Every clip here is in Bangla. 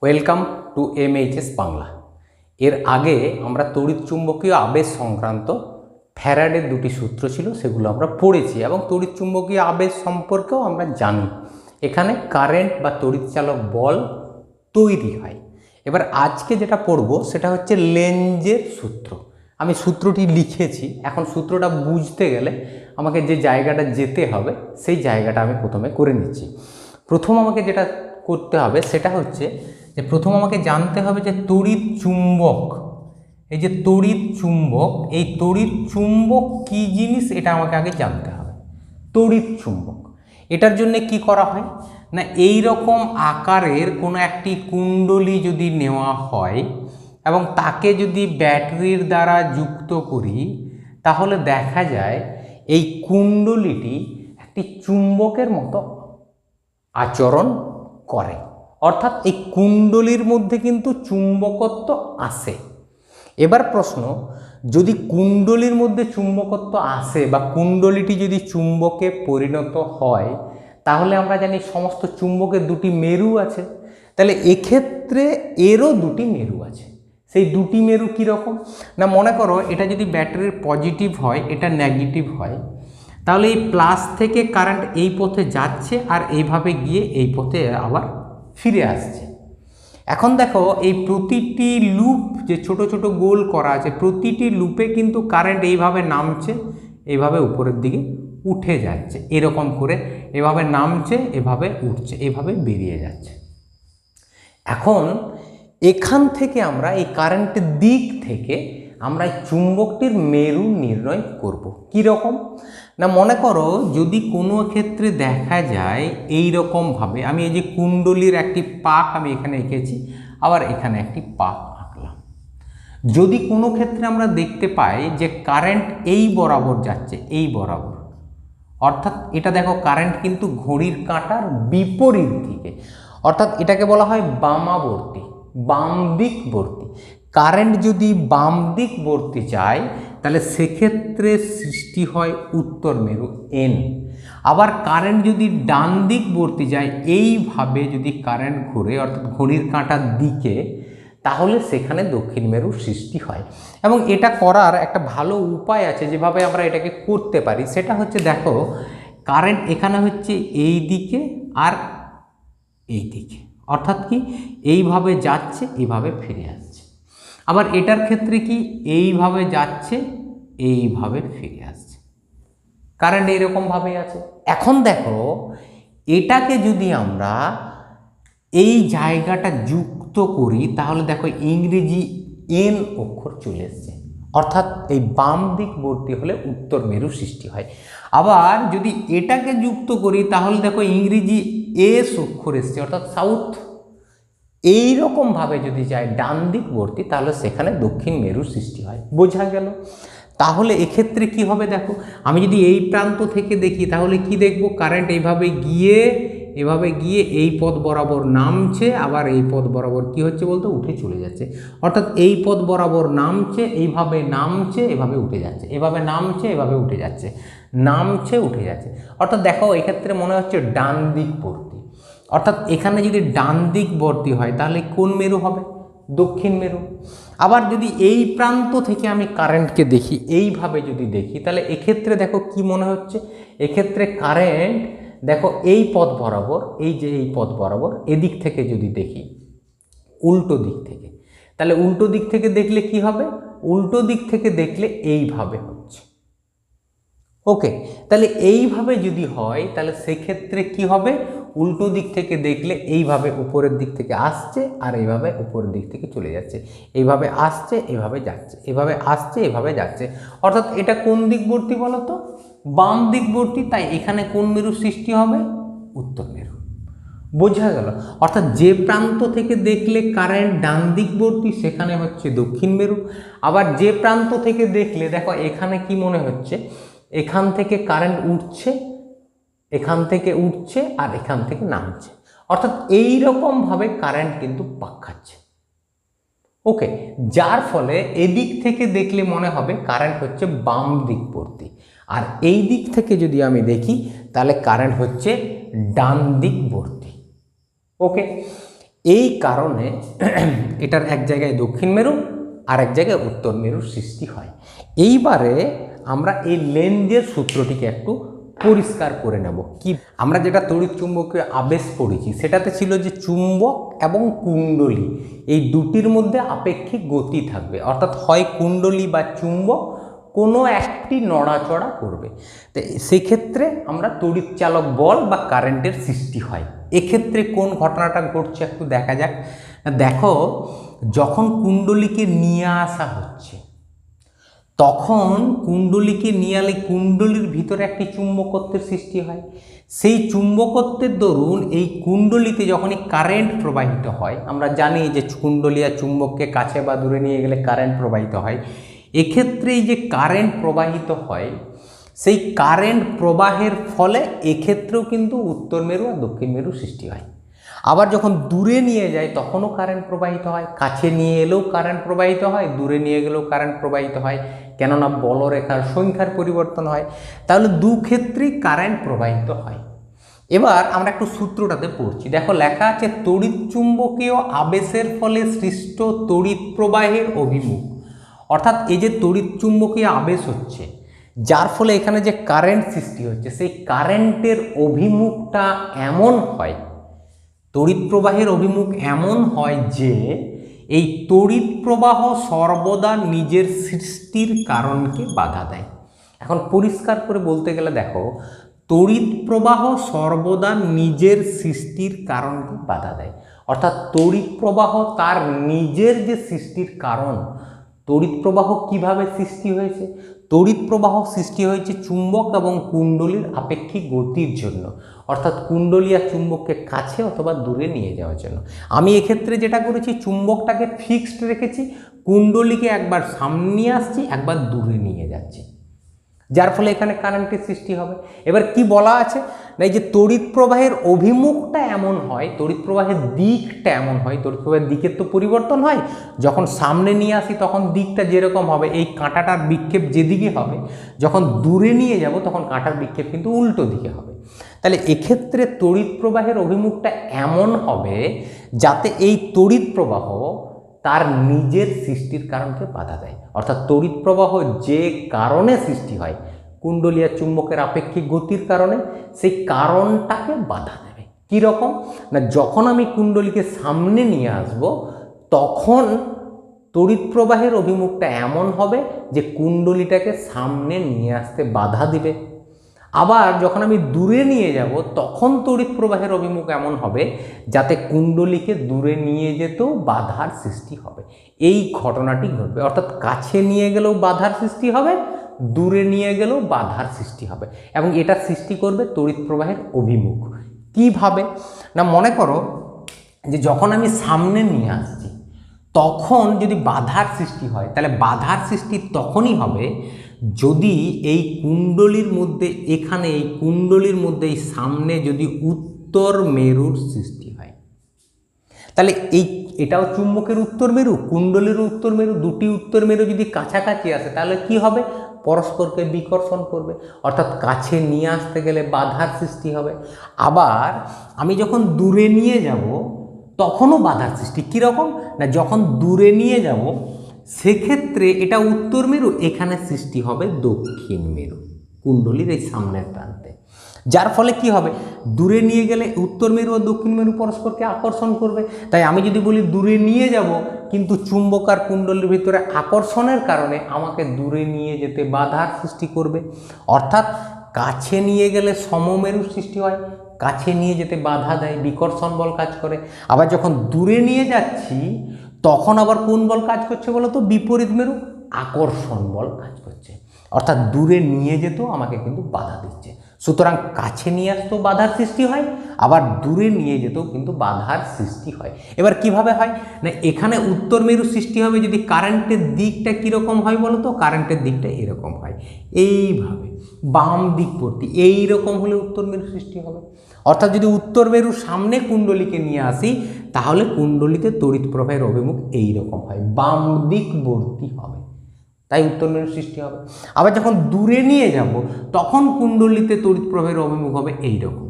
Welcome to এমএইচএস Bangla. এর আগে আমরা তড়িৎচুম্বকীয় আবেশ সংক্রান্ত ফ্যারাডের দুটি সূত্র ছিল, সেগুলো আমরা পড়েছি এবং তড়িৎচুম্বকীয় আবেশ সম্পর্কেও আমরা জানি। এখানে কারেন্ট বা তড়িৎচালক বল তৈরি হয়। এবার আজকে যেটা পড়ব সেটা হচ্ছে লেঞ্জের সূত্র। আমি সূত্রটি লিখেছি, এখন সূত্রটা বুঝতে গেলে আমাকে যে জায়গাটা যেতে হবে সেই জায়গাটা আমি প্রথমে করে নিচ্ছি। প্রথম আমাকে যেটা করতে হবে সেটা হচ্ছে যে প্রথম আমাকে জানতে হবে যে তড়িৎ চুম্বক, এই যে তড়িৎ চুম্বক, এই তড়িৎ চুম্বক কী জিনিস এটা আমাকে আগে জানতে হবে। তড়িৎ চুম্বক এটার জন্য কি করা হয় না, এই রকম আকারের কোনো একটি কুণ্ডলী যদি নেওয়া হয় এবং তাকে যদি ব্যাটারির দ্বারা যুক্ত করি, তাহলে দেখা যায় এই কুণ্ডলীটি একটি চুম্বকের মতো আচরণ করে, অর্থাৎ এই কুণ্ডলীর মধ্যে কিন্তু চুম্বকত্ব আসে। এবার প্রশ্ন, যদি কুণ্ডলীর মধ্যে চুম্বকত্ব আসে বা কুণ্ডলীটি যদি চুম্বকে পরিণত হয়, তাহলে আমরা জানি সমস্ত চুম্বকের দুটি মেরু আছে, তাহলে এক্ষেত্রে এরও দুটি মেরু আছে। সেই দুটি মেরু কীরকম না, মনে করো এটা যদি ব্যাটারির পজিটিভ হয়, এটা নেগেটিভ হয়, তাহলে এই প্লাস থেকে কারেন্ট এই পথে যাচ্ছে আর এইভাবে গিয়ে এই পথে আবার ফিরে আসছে। এখন দেখো এই প্রতিটি লুপ যে ছোট ছোট গোল করা আছে, প্রতিটি লুপে কিন্তু কারেন্ট এইভাবে নামছে, এইভাবে উপরের দিকে উঠে যাচ্ছে, এরকম করে এভাবে নামছে, এভাবে উঠছে, এভাবে বেরিয়ে যাচ্ছে। এখন এখান থেকে আমরা এই কারেন্টের দিক থেকে আমরা এই চুম্বকটির মেরু নির্ণয় করব। কী রকম না, মনে করো যদি কোনো ক্ষেত্রে দেখা যায় এই রকমভাবে, আমি এই যে কুণ্ডলীর একটি পাক আমি এখানে এঁকেছি, আবার এখানে একটি পাক আঁকলাম। যদি কোনো ক্ষেত্রে আমরা দেখতে পাই যে কারেন্ট এই বরাবর যাচ্ছে, এই বরাবর, অর্থাৎ এটা দেখো কারেন্ট কিন্তু ঘড়ির কাঁটার বিপরীত দিকে, অর্থাৎ এটাকে বলা হয় বামাবর্তী, বাম দিকবর্তী। কারেন্ট যদি বাম দিকবর্তী যায় তাহলে সেক্ষেত্রে সৃষ্টি হয় উত্তর মেরু এন। আবার কারেন্ট যদি ডান দিকবর্তী যায়, এইভাবে যদি কারেন্ট ঘুরে অর্থাৎ ঘড়ির কাঁটার দিকে, তাহলে সেখানে দক্ষিণ মেরুর সৃষ্টি হয়। এবং এটা করার একটা ভালো উপায় আছে, যেভাবে আমরা এটাকে করতে পারি সেটা হচ্ছে, দেখো কারেন্ট এখানে হচ্ছে এই দিকে আর এই দিকে, অর্থাৎ কি এইভাবে যাচ্ছে, এইভাবে ফিরে আসছে। আবার এটার ক্ষেত্রে কি এইভাবে যাচ্ছে, এইভাবে ফিরে আসছে, কারেন্ট এইরকমভাবে আছে। এখন দেখো এটাকে যদি আমরা এই জায়গাটা যুক্ত করি, তাহলে দেখো ইংরেজি এন অক্ষর চলে এসছে, অর্থাৎ এই বাম দিকবর্তী হলে উত্তর মেরু সৃষ্টি হয়। আবার যদি এটাকে যুক্ত করি, তাহলে দেখো ইংরেজি এস অক্ষর এসছে, অর্থাৎ সাউথ। এইরকমভাবে যদি যায় ডান দিকবর্তী, তাহলে সেখানে দক্ষিণ মেরু সৃষ্টি হয়। বোঝা গেল? তাহলে এক্ষেত্রে কি হবে দেখো, আমি যদি এই প্রান্ত থেকে দেখি তাহলে কি দেখব, কারেন্ট এইভাবে গিয়ে এই পথ বরাবর নামছে, আবার এই পথ বরাবর কি হচ্ছে বলতো, উঠে চলে যাচ্ছে। অর্থাৎ এই পথ বরাবর নামছে, এইভাবে নামছে, এভাবে উঠে যাচ্ছে, এভাবে নামছে, এভাবে উঠে যাচ্ছে, নামছে, উঠে যাচ্ছে। অর্থাৎ দেখো এক্ষেত্রে মনে হচ্ছে ডান দিকবর্তী, অর্থাৎ এখানে যদি ডান দিকবর্তী হয় তাহলে কোন মেরু হবে, দক্ষিণ মেরু। আবার যদি এই প্রান্ত থেকে আমি কারেন্টকে দেখি, এইভাবে যদি দেখি, তাহলে এক্ষেত্রে দেখো কি মনে হচ্ছে, এক্ষেত্রে কারেন্ট দেখো এই পথ বরাবর, এই যে এই পথ বরাবর এদিক থেকে যদি দেখি, উল্টো দিক থেকে, তাহলে উল্টো দিক থেকে দেখলে কি হবে, উল্টো দিক থেকে দেখলে এইভাবে হচ্ছে। ওকে, তাহলে এইভাবে যদি হয় তাহলে সেক্ষেত্রে কি হবে, উল্টো দিক থেকে দেখলে এইভাবে উপরের দিক থেকে আসছে আর এইভাবে উপরের দিক থেকে চলে যাচ্ছে, এইভাবে আসছে, এভাবে যাচ্ছে, এভাবে আসছে, এভাবে যাচ্ছে। অর্থাৎ এটা কোন দিকবর্তী বলো তো, বাম দিকবর্তী। তাই এখানে কোন মেরু সৃষ্টি হবে, উত্তর মেরু। বোঝা গেল? অর্থাৎ যে প্রান্ত থেকে দেখলে কারেন্ট ডান দিকবর্তী সেখানে হচ্ছে দক্ষিণ মেরু। আবার যে প্রান্ত থেকে দেখলে দেখো এখানে কি মনে হচ্ছে, এখান থেকে কারেন্ট উঠছে, এখান থেকে উঠছে আর এখান থেকে নামছে, অর্থাৎ এই রকমভাবে কারেন্ট কিন্তু পাক খাচ্ছে। ওকে, যার ফলে এদিক থেকে দেখলে মনে হবে কারেন্ট হচ্ছে বাম দিকবর্তী, আর এই দিক থেকে যদি আমি দেখি তাহলে কারেন্ট হচ্ছে ডান দিকবর্তী। ওকে, এই কারণে এটার এক জায়গায় দক্ষিণ মেরু আর এক জায়গায় উত্তর মেরুর সৃষ্টি হয়। এইবারে আমরা এই লেন্জের সূত্রটিকে একটু পরিষ্কার করে নেব। কি আমরা যেটা তড়িৎ চুম্বকীয় আবেশ পড়েছি সেটাতে ছিল যে চুম্বক এবং কুণ্ডলী এই দুটির মধ্যে আপেক্ষিক গতি থাকবে, অর্থাৎ হয় কুণ্ডলী বা চুম্বক কোনো একটি নড়াচড়া করবে। তো সেক্ষেত্রে আমরা তড়িৎ চালক বল বা কারেন্টের সৃষ্টি হয়। এক্ষেত্রে কোন ঘটনাটা ঘটছে একটু দেখা যাক। দেখো, যখন কুণ্ডলীকে নিয়ে আসা হচ্ছে তখন কুণ্ডলীকে নিয়ে এলে কুণ্ডলীর ভিতরে একটি চুম্বকত্বের সৃষ্টি হয়। সেই চুম্বকত্বের দরুন এই কুণ্ডলীতে যখনই কারেন্ট প্রবাহিত হয়, আমরা জানি যে কুণ্ডলী আর চুম্বককে কাছে বা দূরে নিয়ে গেলে কারেন্ট প্রবাহিত হয়। এক্ষেত্রে এই যে কারেন্ট প্রবাহিত হয়, সেই কারেন্ট প্রবাহের ফলে এক্ষেত্রেও কিন্তু উত্তর মেরু আর দক্ষিণ মেরু সৃষ্টি হয়। আবার যখন দূরে নিয়ে যায় তখনও কারেন্ট প্রবাহিত হয়, কাছে নিয়ে এলেও কারেন্ট প্রবাহিত হয়, দূরে নিয়ে গেলেও কারেন্ট প্রবাহিত হয়, কেননা বলরেখার সংখ্যার পরিবর্তন হয়। তাহলে দু ক্ষেত্রেই কারেন্ট প্রবাহিত হয়। এবার আমরা একটু সূত্রটাতে পড়ছি। দেখো, লেখা আছে তড়িৎ চুম্বকীয় আবেশের ফলে সৃষ্ট তড়িৎ প্রবাহের অভিমুখ। অর্থাৎ এই যে তড়িৎ চুম্বকীয় আবেশ হচ্ছে, যার ফলে এখানে যে কারেন্ট সৃষ্টি হচ্ছে, সেই কারেন্টের অভিমুখটা এমন হয়, তড়িৎ প্রবাহের অভিমুখ এমন হয় যে এই তড়িৎ প্রবাহ সর্বদা নিজের সৃষ্টির কারণকে বাধা দেয়। এখন পরিষ্কার করে বলতে গেলে দেখো, তড়িৎ প্রবাহ সর্বদা নিজের সৃষ্টির কারণকে বাধা দেয়। অর্থাৎ তড়িৎ প্রবাহ তার নিজের যে সৃষ্টির কারণ। তড়িৎ প্রবাহ কিভাবে সৃষ্টি হয়েছে? তড়িৎ প্রবাহ সৃষ্টি হয়েছে চুম্বক এবং কুণ্ডলীর আপেক্ষিক গতির জন্য, অর্থাৎ কুণ্ডলী আর চুম্বককে কাছে অথবা দূরে নিয়ে যাওয়ার জন্য। আমি এক্ষেত্রে যেটা করেছি, চুম্বকটাকে ফিক্সড রেখেছি, কুণ্ডলীকে একবার সামনে নিয়ে আসছি, একবার দূরে নিয়ে যাচ্ছি, যার ফলে এখানে কারেন্টের সৃষ্টি হবে। এবার কি বলা আছে না, এই যে তড়িৎ প্রবাহের অভিমুখটা এমন হয়, তড়িৎ প্রবাহের দিকটা এমন হয়, তড়িৎ প্রবাহের দিকের তো পরিবর্তন হয়। যখন সামনে নিয়ে আসি তখন দিকটা যেরকম হবে, এই কাঁটাটার বিক্ষেপ যেদিকে হবে, যখন দূরে নিয়ে যাব তখন কাঁটার বিক্ষেপ কিন্তু উল্টো দিকে হবে। তাহলে এক্ষেত্রে তড়িৎ প্রবাহের অভিমুখটা এমন হবে যাতে এই তড়িৎ প্রবাহ তার নিজের সৃষ্টির কারণকে বাধা দেয়। অর্থাৎ তড়িৎ প্রবাহ যে কারণে সৃষ্টি হয়, কুণ্ডলী আর চুম্বকের আপেক্ষিক গতির কারণে, সেই কারণটাকে বাধা দেবে। কীরকম না, যখন আমি কুণ্ডলীকে সামনে নিয়ে আসব তখন তড়িৎ প্রবাহের অভিমুখটা এমন হবে যে কুণ্ডলীটাকে সামনে নিয়ে আসতে বাধা দিবে। আবার যখন আমি দূরে নিয়ে যাব তখন তড়িৎ প্রবাহের অভিমুখ এমন হবে যাতে কুণ্ডলীকে দূরে নিয়ে যেতেও বাধার সৃষ্টি হবে। এই ঘটনাটি ঘটবে, অর্থাৎ কাছে নিয়ে গেলেও বাধার সৃষ্টি হবে, দূরে নিয়ে গেলেও বাধার সৃষ্টি হবে, এবং এটা সৃষ্টি করবে তড়িৎ প্রবাহের অভিমুখ। কিভাবে না, মনে করো যে যখন আমি সামনে নিয়ে আসছি তখন যদি বাধার সৃষ্টি হয়, তাহলে বাধার সৃষ্টি তখনই হবে যদি এই কুণ্ডলীর মধ্যে, এখানে এই কুণ্ডলীর মধ্যে এই সামনে যদি উত্তর মেরুর সৃষ্টি হয়। তাহলে এটাও চুম্বকের উত্তর মেরু, কুণ্ডলীর উত্তর মেরু, দুটি উত্তর মেরু যদি কাছাকাছি আসে তাহলে কি হবে? পরস্পরকে বিকর্ষণ করবে, অর্থাৎ কাছে নিয়ে আসতে গেলে বাধার সৃষ্টি হবে। আবার আমি যখন দূরে নিয়ে যাব তখনও বাধার সৃষ্টি। কীরকম না, যখন দূরে নিয়ে যাব সেক্ষেত্রে এটা উত্তর মেরু, এখানে সৃষ্টি হবে দক্ষিণ মেরু, কুণ্ডলীর এই সামনের প্রান্তে। যার ফলে কি হবে, দূরে নিয়ে গেলে উত্তর মেরু ও দক্ষিণ মেরু পরস্পরকে আকর্ষণ করবে। তাই আমি যদি বলি দূরে নিয়ে যাব, কিন্তু চুম্বক আর কুণ্ডলীর ভিতরে আকর্ষণের কারণে আমাকে দূরে নিয়ে যেতে বাধার সৃষ্টি করবে। অর্থাৎ কাছে নিয়ে গেলে সমমেরুর সৃষ্টি হয়, কাছে নিয়ে যেতে বাধা দেয়, বিকর্ষণ বল কাজ করে। আবার যখন দূরে নিয়ে যাচ্ছি তখন আবার কোন বল কাজ করছে বলো তো? বিপরীত মেরু, আকর্ষণ বল কাজ করছে। অর্থাৎ দূরে নিয়ে যেতেও আমাকে কিন্তু বাধা দিচ্ছে। সুতরাং কাছে নিয়ে আসতেও বাধার সৃষ্টি হয়, আবার দূরে নিয়ে যেতেও কিন্তু বাধার সৃষ্টি হয়। এবার কিভাবে হয় না, এখানে উত্তর মেরু সৃষ্টি হবে যদি কারেন্টের দিকটা কীরকম হয় বলো তো? কারেন্টের দিকটা এরকম হয়, এইভাবে বাম দিকবর্তী, এইরকম হলে উত্তর মেরু সৃষ্টি হবে। অর্থাৎ যদি উত্তর মেরুর সামনে কুণ্ডলীকে নিয়ে আসি তাহলে কুণ্ডলীতে তড়িৎ প্রবাহের অভিমুখ এইরকম হয়, বাম দিকবর্তী হবে, তাই উত্তর মেরু সৃষ্টি হবে। আবার যখন দূরে নিয়ে যাব তখন কুণ্ডলীতে তড়িৎ প্রবাহের অভিমুখ হবে এইরকম,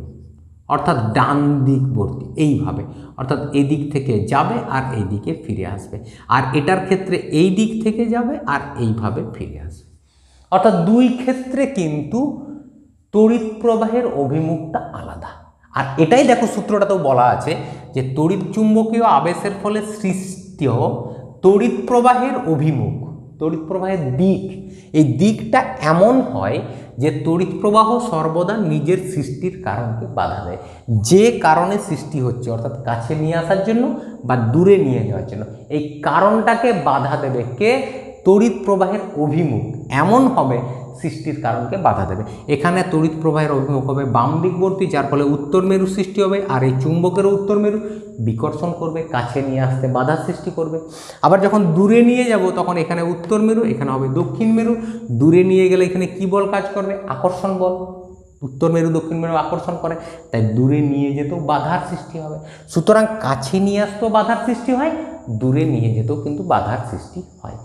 অর্থাৎ ডান দিকবর্তী, এইভাবে, অর্থাৎ এদিক থেকে যাবে আর এই দিকে ফিরে আসবে, আর এটার ক্ষেত্রে এই দিক থেকে যাবে আর এইভাবে ফিরে আসবে। অর্থাৎ দুই ক্ষেত্রে কিন্তু তড়িৎ প্রবাহের অভিমুখটা আলাদা। আর এটাই দেখো সূত্রটাতেও বলা আছে যে তড়িৎ চুম্বকীয় আবেশের ফলে সৃষ্ট তড়িৎ প্রবাহের অভিমুখ, তড়িৎ প্রবাহের দিক, এই দিকটা এমন হয় যে তড়িৎ প্রবাহ সর্বদা নিজের সৃষ্টির কারণকে বাধা দেয়। যে কারণে সৃষ্টি হচ্ছে, অর্থাৎ কাছে নিয়ে আসার জন্য বা দূরে নিয়ে যাওয়ার জন্য, এই কারণটাকে বাধা দেবে কে? তড়িৎ প্রবাহের অভিমুখ এমন হবে সৃষ্টির কারণকে বাধা দেবে। এখানে তড়িৎ প্রবাহের অভিমুখ হবে বাম দিকবর্তী, যার ফলে উত্তর মেরু সৃষ্টি হবে, আর এই চুম্বকেরও উত্তর মেরু বিকর্ষণ করবে, কাছে নিয়ে আসতে বাধা সৃষ্টি করবে। আবার যখন দূরে নিয়ে যাব তখন এখানে উত্তর মেরু, এখানে হবে দক্ষিণ মেরু। দূরে নিয়ে গেলে এখানে কি বল কাজ করবে? আকর্ষণ বল। উত্তর মেরু দক্ষিণ মেরু আকর্ষণ করে, তাই দূরে নিয়ে যেতেও বাধার সৃষ্টি হবে। সুতরাং কাছে নিয়ে আসতেও বাধার সৃষ্টি হয়, দূরে নিয়ে যেতেও কিন্তু বাধার সৃষ্টি হয়।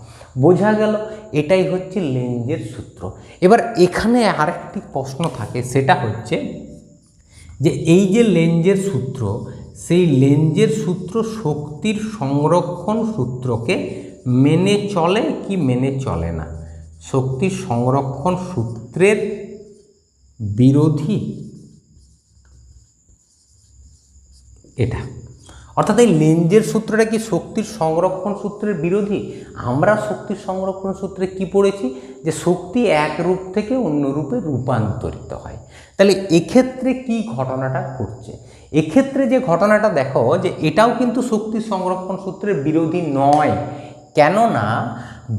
বোঝা গেল? এটাই হচ্ছে লেঞ্জের সূত্র। এবার এখানে আরেকটি প্রশ্ন থাকে, সেটা হচ্ছে যে এই যে লেঞ্জের সূত্র, সেই লেঞ্জের সূত্র শক্তির সংরক্ষণ সূত্রকে মেনে চলে কি মেনে চলে না? শক্তির সংরক্ষণ সূত্রের বিরোধী এটা, অর্থাৎ এই লেঞ্জের সূত্রটা কি শক্তির সংরক্ষণ সূত্রের বিরোধী? আমরা শক্তির সংরক্ষণ সূত্রে কি পড়েছি? যে শক্তি এক রূপ থেকে অন্য রূপে রূপান্তরিত হয়। তাহলে এক্ষেত্রে কি ঘটনাটা ঘটছে? এক্ষেত্রে যে ঘটনাটা দেখো, যে এটাও কিন্তু শক্তির সংরক্ষণ সূত্রের বিরোধী নয়। কেননা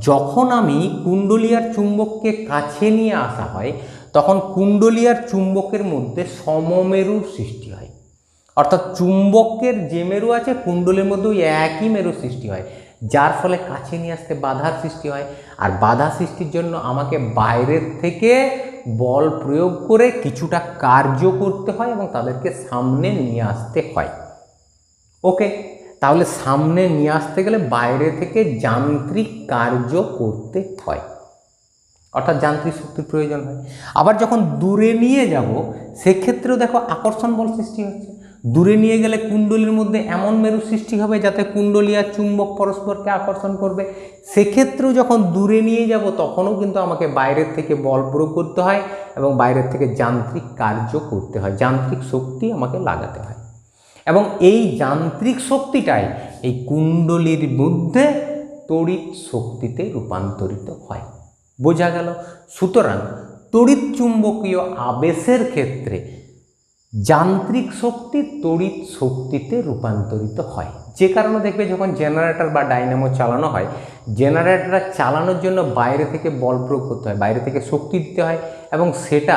যখন আমি কুণ্ডলী আর চুম্বককে কাছে নিয়ে আসা হয়, তখন কুণ্ডলী আর চুম্বকের মধ্যে সমমেরুর সৃষ্টি হয়। অর্থাৎ চুম্বকের যে মেরু আছে কুণ্ডলীর মধ্যে ওই একই মেরু সৃষ্টি হয়, যার ফলে কাছে নিয়ে আসতে বাধার সৃষ্টি হয়। আর বাধা সৃষ্টির জন্য আমাকে বাইরের থেকে বল প্রয়োগ করে কিছুটা কার্য করতে হয় এবং তাদেরকে সামনে নিয়ে আসতে হয়। ওকে, তাহলে সামনে নিয়ে আসতে গেলে বাইরে থেকে যান্ত্রিক কার্য করতে হয়, অর্থাৎ যান্ত্রিক শক্তির প্রয়োজন হয়। আবার যখন দূরে নিয়ে যাব সেক্ষেত্রেও দেখো আকর্ষণ বল সৃষ্টি হচ্ছে। দূরে নিয়ে গেলে কুণ্ডলীর মধ্যে এমন মেরু সৃষ্টি হবে যাতে কুণ্ডলী আর চুম্বক পরস্পরকে আকর্ষণ করবে। সেক্ষেত্রেও যখন দূরে নিয়ে যাব তখনও কিন্তু আমাকে বাইরের থেকে বল প্রয়োগ করতে হয় এবং বাইরের থেকে যান্ত্রিক কার্য করতে হয়, যান্ত্রিক শক্তি আমাকে লাগাতে হয়। এবং এই যান্ত্রিক শক্তিটাই এই কুণ্ডলীর মধ্যে তড়িৎ শক্তিতে রূপান্তরিত হয়। বোঝা গেল? সুতরাং তড়িৎ চুম্বকীয় আবেশের ক্ষেত্রে যান্ত্রিক শক্তি তড়িৎ শক্তিতে রূপান্তরিত হয়। যে কারণে দেখবে যখন জেনারেটর বা ডাইনামো চালানো হয়, জেনারেটরটা চালানোর জন্য বাইরে থেকে বল প্রয়োগ করতে হয়, বাইরে থেকে শক্তি দিতে হয়, এবং সেটা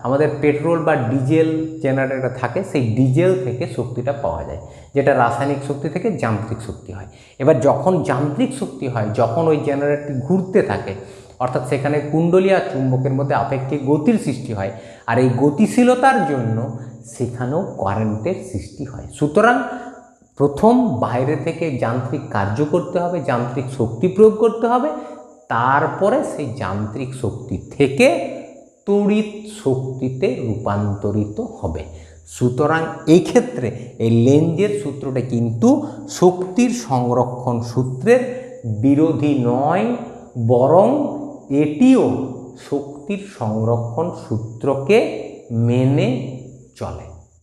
আমাদের পেট্রোল বা ডিজেল জেনারেটর থাকে, সেই ডিজেল থেকে শক্তিটা পাওয়া যায়, যেটা রাসায়নিক শক্তি থেকে যান্ত্রিক শক্তি হয়। এবার যখন যান্ত্রিক শক্তি হয়, যখন ওই জেনারেটরটি ঘুরতে থাকে, অর্থাৎ সেখানে কুণ্ডলী আর চুম্বকের মধ্যে আপেক্ষিক গতির সৃষ্টি হয়, আর এই গতিশীলতার জন্য সেখানেও কারেন্টের সৃষ্টি হয়। সুতরাং প্রথম বাইরে থেকে যান্ত্রিক কার্য করতে হবে, যান্ত্রিক শক্তি প্রয়োগ করতে হবে, তারপরে সেই যান্ত্রিক শক্তি থেকে তড়িৎ শক্তিতে রূপান্তরিত হবে। সুতরাং এই ক্ষেত্রে এই লেঞ্জের সূত্রটা কিন্তু শক্তির সংরক্ষণ সূত্রের বিরোধী নয়, বরং এটিও শক্তির সংরক্ষণ সূত্রকে মেনে চলে।